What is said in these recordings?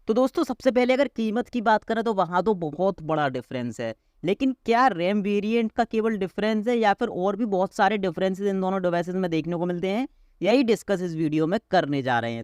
तो दोस्तों सबसे पहले अगर कीमत की बात करें तो वहाँ तो बहुत बड़ा डिफरेंस है। लेकिन क्या रैम वेरिएंट का केवल डिफरेंस है या फिर और भी बहुत सारे डिफरेंसेस इन दोनों डिवाइसेस में देखने को मिलते हैं, यही डिस्कस इस वीडियो में करने जा रहे हैं।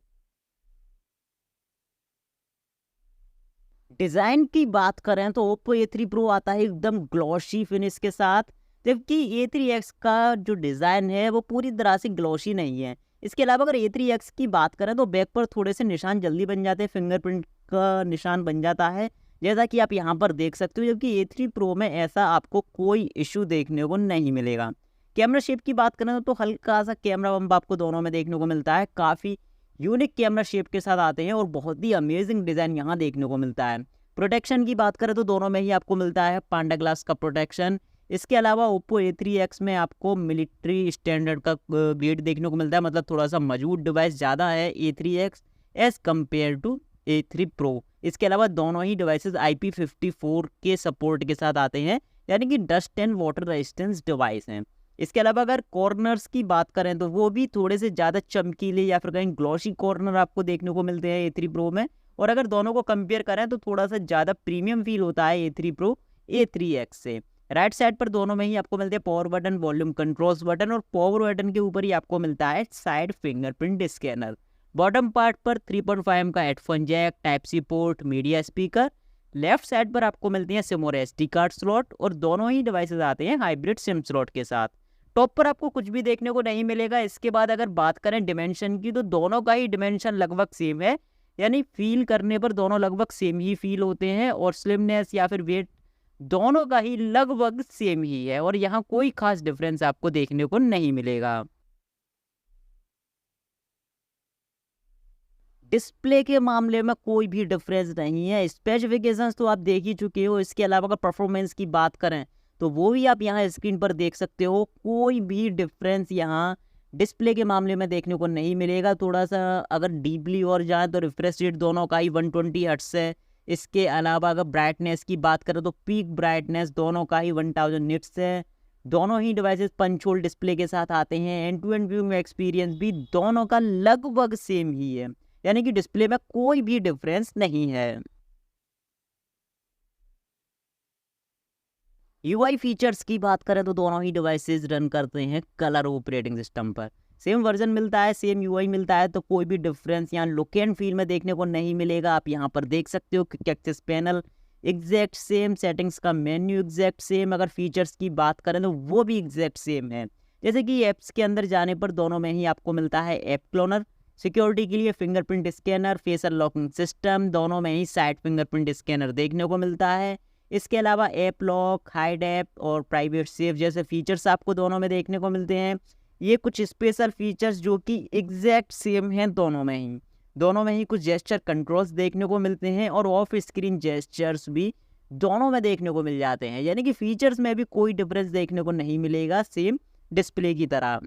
डिज़ाइन की बात करें तो ओप्पो A3 Pro आता है एकदम ग्लॉसी फिनिश के साथ, जबकि A3X का जो डिज़ाइन है वो पूरी तरह से ग्लॉसी नहीं है। इसके अलावा अगर A3X की बात करें तो बैक पर थोड़े से निशान जल्दी बन जाते हैं, फिंगरप्रिंट का निशान बन जाता है, जैसा कि आप यहाँ पर देख सकते हो, जबकि A3 Pro में ऐसा आपको कोई इशू देखने को नहीं मिलेगा। कैमरा शेप की बात करें तो हल्का सा कैमरा बम्प आपको दोनों में देखने को मिलता है, काफ़ी यूनिक कैमरा शेप के साथ आते हैं और बहुत ही अमेजिंग डिज़ाइन यहाँ देखने को मिलता है। प्रोटेक्शन की बात करें तो दोनों में ही आपको मिलता है पांडा ग्लास का प्रोटेक्शन। इसके अलावा ओप्पो A3X में आपको मिलिट्री स्टैंडर्ड का ग्रेड देखने को मिलता है, मतलब थोड़ा सा मजबूत डिवाइस ज़्यादा है A3X as compare to A3 Pro। इसके अलावा दोनों ही डिवाइसेस IP54 के सपोर्ट के साथ आते हैं, यानी कि dust and water resistance device हैं। इसके अलावा अगर कॉर्नर्स की बात करें तो वो भी थोड़े से ज़्यादा चमकीले या फिर कहीं ग्लॉसी कॉर्नर आपको देखने को मिलते हैं A3 Pro में। और अगर दोनों को कंपेयर करें तो थोड़ा सा ज़्यादा प्रीमियम फील होता है A3 Pro A3X से। राइट साइड पर दोनों में ही आपको मिलते हैं power button, volume controls button, और पावर बटन के ऊपर ही आपको मिलता है side fingerprint scanner. Bottom part पर 3.5 का headphone jack, type C port, media speaker. Left side पर आपको मिलती हैं सिम और SD कार्ड स्लॉट, और दोनों ही डिवाइसेस आते हैं हाइब्रिड सिम स्लॉट के साथ। टॉप पर आपको कुछ भी देखने को नहीं मिलेगा। इसके बाद अगर बात करें डिमेंशन की तो दोनों का ही डिमेंशन लगभग सेम है, यानी फील करने पर दोनों लगभग सेम ही फील होते हैं, और स्लिमनेस या फिर वेट दोनों का ही लगभग सेम ही है, और यहाँ कोई खास डिफरेंस आपको देखने को नहीं मिलेगा। डिस्प्ले के मामले में कोई भी डिफरेंस नहीं है। स्पेसिफिकेशंस तो आप देख ही चुके हो। इसके अलावा अगर परफॉर्मेंस की बात करें तो वो भी आप यहाँ स्क्रीन पर देख सकते हो। कोई भी डिफरेंस यहाँ डिस्प्ले के मामले में देखने को नहीं मिलेगा। थोड़ा सा अगर डीपली और जाए तो रिफ्रेश रेट दोनों का ही 120 हर्ट्ज है। इसके अलावा अगर ब्राइटनेस की बात करें तो पीक ब्राइटनेस दोनों का ही 1000 निट्स है। दोनों ही डिवाइसेस पंच होल डिस्प्ले के साथ आते हैं। End to end view experience भी दोनों का लगभग सेम ही है, यानी कि डिस्प्ले में कोई भी डिफरेंस नहीं है। UI फीचर्स की बात करें तो दोनों ही डिवाइसेस रन करते हैं कलर ऑपरेटिंग सिस्टम पर। सेम वर्जन मिलता है, सेम UI मिलता है, तो कोई भी डिफरेंस यहाँ लुक एंड फील में देखने को नहीं मिलेगा। आप यहाँ पर देख सकते हो कि access panel exact same, settings का मेन्यू एग्जैक्ट सेम। अगर फीचर्स की बात करें तो वो भी एग्जैक्ट सेम है। जैसे कि ऐप्स के अंदर जाने पर दोनों में ही आपको मिलता है ऐप क्लोनर, सिक्योरिटी के लिए fingerprint scanner, face unlocking system, दोनों में ही साइड फिंगरप्रिंट स्कैनर देखने को मिलता है। इसके अलावा ऐप लॉक, हाइड ऐप और प्राइवेट सेव जैसे फीचर्स आपको दोनों में देखने को मिलते हैं। ये कुछ स्पेशल फीचर्स जो कि एग्जैक्ट सेम हैं दोनों में ही। दोनों में ही कुछ जेस्चर कंट्रोल्स देखने को मिलते हैं, और ऑफ स्क्रीन जेस्चर्स भी दोनों में देखने को मिल जाते हैं, यानी कि फीचर्स में भी कोई डिफरेंस देखने को नहीं मिलेगा, सेम डिस्प्ले की तरह।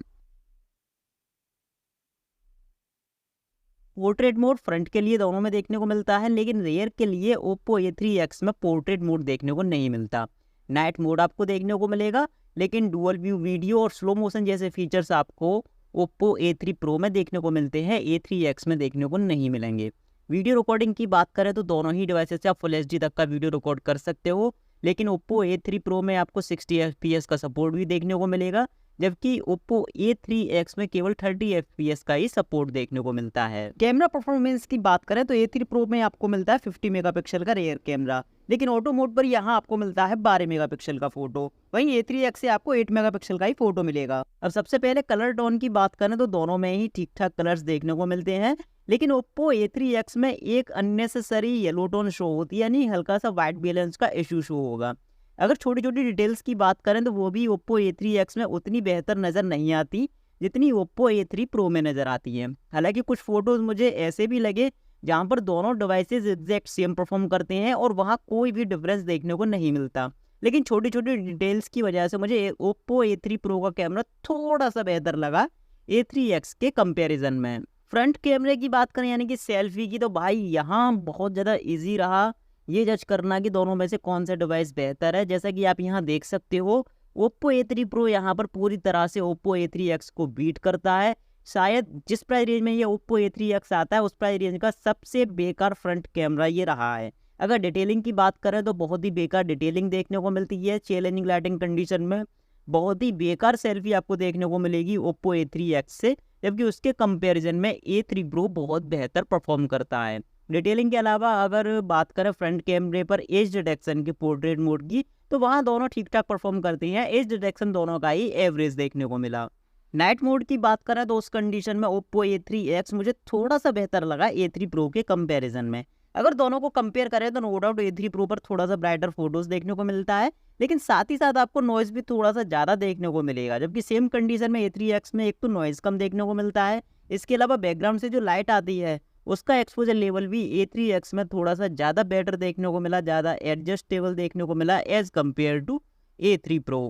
पोर्ट्रेट मोड फ्रंट के लिए दोनों में देखने को मिलता है, लेकिन रेयर के लिए ओप्पो A3X में पोर्ट्रेट मोड देखने को नहीं मिलता। नाइट मोड आपको देखने को मिलेगा, लेकिन डुअल व्यू वीडियो और स्लो मोशन जैसे फीचर्स आपको ओप्पो A3 Pro में देखने को मिलते हैं, A3X में देखने को नहीं मिलेंगे। वीडियो रिकॉर्डिंग की बात करें तो दोनों ही डिवाइसेस से आप फुल HD तक का वीडियो रिकॉर्ड कर सकते हो, लेकिन ओप्पो A3 Pro में आपको 60 FPS का सपोर्ट भी देखने को मिलेगा, जबकि ओप्पो A3X में केवल 30 FPS का ही सपोर्ट देखने को मिलता है। कैमरा परफॉर्मेंस की बात करें तो A3 Pro में आपको मिलता है 50 मेगापिक्सल का रेयर कैमरा, लेकिन ऑटो मोड पर यहाँ आपको मिलता है 12 मेगापिक्सल का फोटो। वहीं A3X से आपको 8 मेगापिक्सल का ही फोटो मिलेगा। अब सबसे पहले कलर टोन की बात करें तो दोनों में ही ठीक ठाक कलर्स देखने को मिलते हैं, लेकिन ओप्पो A3X में एक अननेसेसरी येलो टोन शो होती है, यानी हल्का सा वाइट बैलेंस का इशू शो होगा। अगर छोटी छोटी डिटेल्स की बात करें तो वो भी ओप्पो A3X में उतनी बेहतर नज़र नहीं आती जितनी ओप्पो A3 Pro में नज़र आती है। हालांकि कुछ फोटोज़ मुझे ऐसे भी लगे जहां पर दोनों डिवाइसेस एग्जैक्ट सेम परफॉर्म करते हैं और वहां कोई भी डिफरेंस देखने को नहीं मिलता, लेकिन छोटी छोटी डिटेल्स की वजह से मुझे ओप्पो A3 Pro का कैमरा थोड़ा सा बेहतर लगा A3X के कंपेरिजन में। फ्रंट कैमरे की बात करें यानी कि सेल्फी की, तो भाई यहाँ बहुत ज़्यादा ईजी रहा ये जज करना कि दोनों में से कौन सा डिवाइस बेहतर है। जैसा कि आप यहाँ देख सकते हो, ओप्पो A3 Pro यहाँ पर पूरी तरह से ओप्पो A3X को बीट करता है। शायद जिस प्राइस रेंज में ये ओप्पो A3X आता है उस प्राइस रेंज का सबसे बेकार फ्रंट कैमरा ये रहा है। अगर डिटेलिंग की बात करें तो बहुत ही बेकार डिटेलिंग देखने को मिलती है चैलेंजिंग लाइटिंग कंडीशन में। बहुत ही बेकार सेल्फी आपको देखने को मिलेगी ओप्पो A3X से, जबकि उसके कंपैरिजन में A3 Pro बहुत बेहतर परफॉर्म करता है। डिटेलिंग के अलावा अगर बात करें फ्रंट कैमरे पर एज डिटेक्शन की पोर्ट्रेट मोड की, तो वहाँ दोनों ठीक ठाक परफॉर्म करती हैं। एज डिटेक्शन दोनों का ही एवरेज देखने को मिला। नाइट मोड की बात करें तो उस कंडीशन में ओप्पो A3X मुझे थोड़ा सा बेहतर लगा A3 Pro के कंपैरिजन में। अगर दोनों को कंपेयर करें तो नो डाउट A3 Pro पर थोड़ा सा ब्राइटर फोटोज देखने को मिलता है, लेकिन साथ ही साथ आपको नॉइज भी थोड़ा सा ज़्यादा देखने को मिलेगा। जबकि सेम कंडीशन में A3X में एक तो नॉइज कम देखने को मिलता है, इसके अलावा बैकग्राउंड से जो लाइट आती है उसका एक्सपोजर लेवल भी A3X में थोड़ा सा ज़्यादा बेटर देखने को मिला, ज़्यादा एडजस्टेबल देखने को मिला as compare to A3 Pro।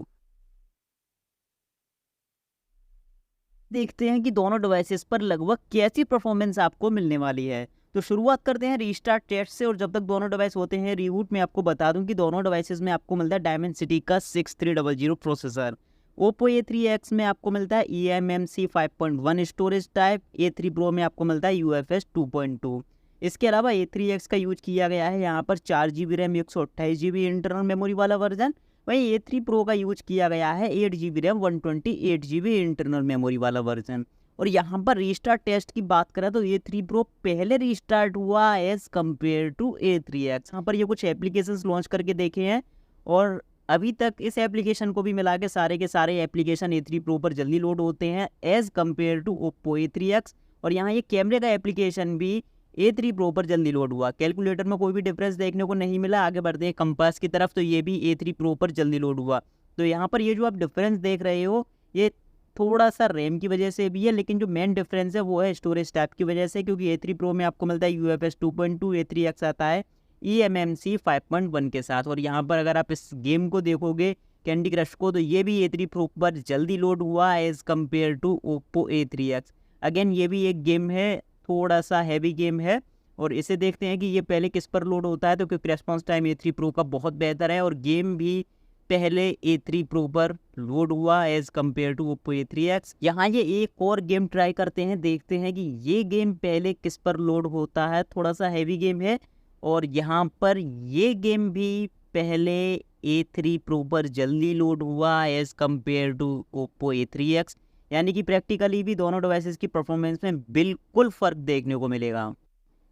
देखते हैं कि दोनों डिवाइसेस पर लगभग कैसी परफॉर्मेंस आपको मिलने वाली है। तो शुरुआत करते हैं रीस्टार्ट टेस्ट से, और जब तक दोनों डिवाइस होते हैं रीबूट में आपको बता दूं कि दोनों डिवाइसेस में आपको मिलता है डायमेंसिटी का 6300 प्रोसेसर। ओप्पो A3X में आपको मिलता है eMMC 5.1 storage type, A3 Pro में आपको मिलता है UFS 2.2। इसके अलावा A3X का यूज किया गया है यहाँ पर 4GB RAM 128GB internal memory वाला वर्जन। वहीं A3 Pro का यूज किया गया है 8GB RAM 128GB internal memory वाला वर्जन। और यहाँ पर रीस्टार्ट टेस्ट की बात करें तो A3 Pro पहले रीस्टार्ट हुआ एज कम्पेयर टू A3X। यहाँ पर ये कुछ एप्लीकेशंस लॉन्च करके देखे हैं, और अभी तक इस एप्लीकेशन को भी मिला के सारे एप्लीकेशन A3 Pro पर जल्दी लोड होते हैं as compare to Oppo A3X। और यहाँ ये कैमरे का एप्लीकेशन भी A3 Pro पर जल्दी लोड हुआ। कैलकुलेटर में कोई भी डिफरेंस देखने को नहीं मिला। आगे बढ़ते हैं कंपास की तरफ, तो ये भी A3 Pro पर जल्दी लोड हुआ। तो यहाँ पर ये जो आप डिफरेंस देख रहे हो ये थोड़ा सा रैम की वजह से भी है, लेकिन जो मेन डिफरेंस है वो है स्टोरेज टाइप की वजह से, क्योंकि A3 Pro में आपको मिलता है UFS 2.2, A3X आता है eMMC 5.1 के साथ। और यहाँ पर अगर आप इस गेम को देखोगे कैंडी क्रश को, तो ये भी A3 Pro पर जल्दी लोड हुआ as compare to Oppo A3X। Again ये भी एक गेम है, थोड़ा सा हैवी गेम है, और इसे देखते हैं कि ये पहले किस पर लोड होता है। तो क्योंकि रेस्पॉन्स टाइम A3 Pro का बहुत बेहतर है, और गेम भी पहले A3 Pro पर लोड हुआ as compare to Oppo A3X। यहाँ ये एक और गेम ट्राई करते हैं, देखते हैं कि ये गेम पहले किस पर लोड होता है। थोड़ा सा हैवी गेम है, और यहाँ पर ये गेम भी पहले A3 Pro पर जल्दी लोड हुआ as compare to Oppo A3X। यानी कि प्रैक्टिकली भी दोनों डिवाइसेस की परफॉर्मेंस में बिल्कुल फ़र्क देखने को मिलेगा।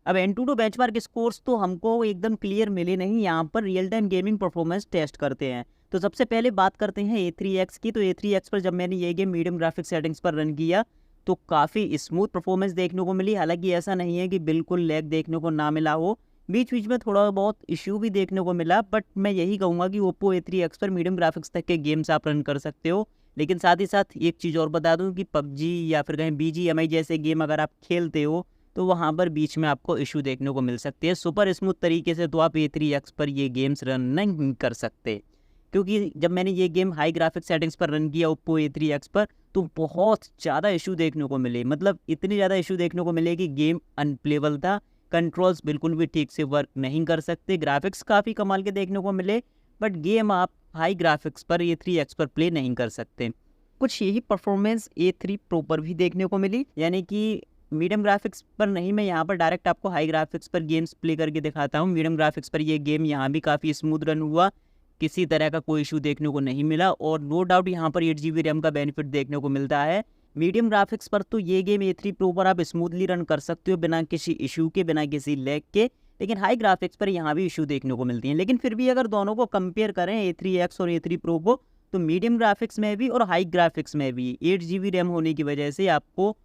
अब Antutu बेंचमार्क स्कोर्स तो हमको एकदम क्लियर मिले नहीं, यहाँ पर real time gaming performance test करते हैं। तो सबसे पहले बात करते हैं A3X की। तो A3X पर जब मैंने ये गेम मीडियम ग्राफिक सेटिंग्स पर रन किया तो काफ़ी स्मूथ परफॉर्मेंस देखने को मिली। हालांकि ऐसा नहीं है कि बिल्कुल लैग देखने को ना मिला हो, बीच बीच में थोड़ा बहुत इश्यू भी देखने को मिला, बट मैं यही कहूँगा कि ओप्पो A3X पर मीडियम ग्राफिक्स तक के गेम्स आप रन कर सकते हो। लेकिन साथ ही साथ एक चीज़ और बता दूं कि PUBG या फिर कहीं BGMI जैसे गेम अगर आप खेलते हो तो वहाँ पर बीच में आपको इशू देखने को मिल सकती है। सुपर स्मूथ तरीके से तो आप A3X पर ये गेम्स रन नहीं कर सकते, क्योंकि जब मैंने ये गेम हाई ग्राफिक सेटिंग्स पर रन किया ओप्पो A3X पर तो बहुत ज़्यादा इशू देखने को मिले। मतलब इतने ज़्यादा इशू देखने को मिले कि गेम अनप्लेबल था, कंट्रोल्स बिल्कुल भी ठीक से वर्क नहीं कर सकते। ग्राफिक्स काफ़ी कमाल के देखने को मिले, बट गेम आप हाई ग्राफिक्स पर A3X पर प्ले नहीं कर सकते। कुछ यही परफॉर्मेंस A3 Pro पर भी देखने को मिली, यानी कि मीडियम ग्राफिक्स पर नहीं, मैं यहाँ पर डायरेक्ट आपको हाई ग्राफिक्स पर गेम्स प्ले करके दिखाता हूँ। मीडियम ग्राफिक्स पर ये गेम यहाँ भी काफ़ी स्मूथ रन हुआ, किसी तरह का कोई इशू देखने को नहीं मिला, और नो डाउट यहाँ पर 8GB रैम का बेनिफिट देखने को मिलता है। मीडियम ग्राफिक्स पर तो ये गेम A3 Pro पर आप स्मूथली रन कर सकते हो बिना किसी इशू के, बिना किसी लैग के। लेकिन हाई ग्राफिक्स पर यहाँ भी इशू देखने को मिलती हैं। लेकिन फिर भी अगर दोनों को कंपेयर करें A3X और A3 Pro को, तो मीडियम ग्राफिक्स में भी और हाई ग्राफिक्स में भी 8GB रैम होने की वजह से आपको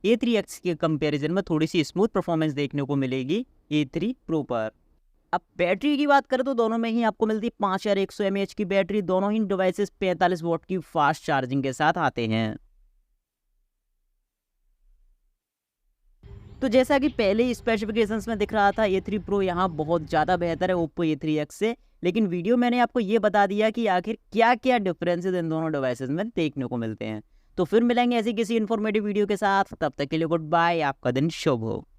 A3X के कंपैरिजन में थोड़ी सी स्मूथ परफॉर्मेंस देखने को मिलेगी A3 Pro पर। अब बैटरी की बात करें तो दोनों में ही आपको मिलती है 5100 mAh की बैटरी। दोनों ही डिवाइसेस 45 वॉट की फास्ट चार्जिंग के साथ आते हैं। तो जैसा कि पहले स्पेसिफिकेशंस में दिख रहा था A3 Pro यहाँ बहुत ज़्यादा बेहतर है ओप्पो A3X से, लेकिन वीडियो मैंने आपको ये बता दिया कि आखिर क्या क्या डिफरेंसेस इन दोनों डिवाइसेस में देखने को मिलते हैं। तो फिर मिलेंगे ऐसी किसी इन्फॉर्मेटिव वीडियो के साथ, तब तक के लिए गुड बाय, आपका दिन शुभ हो।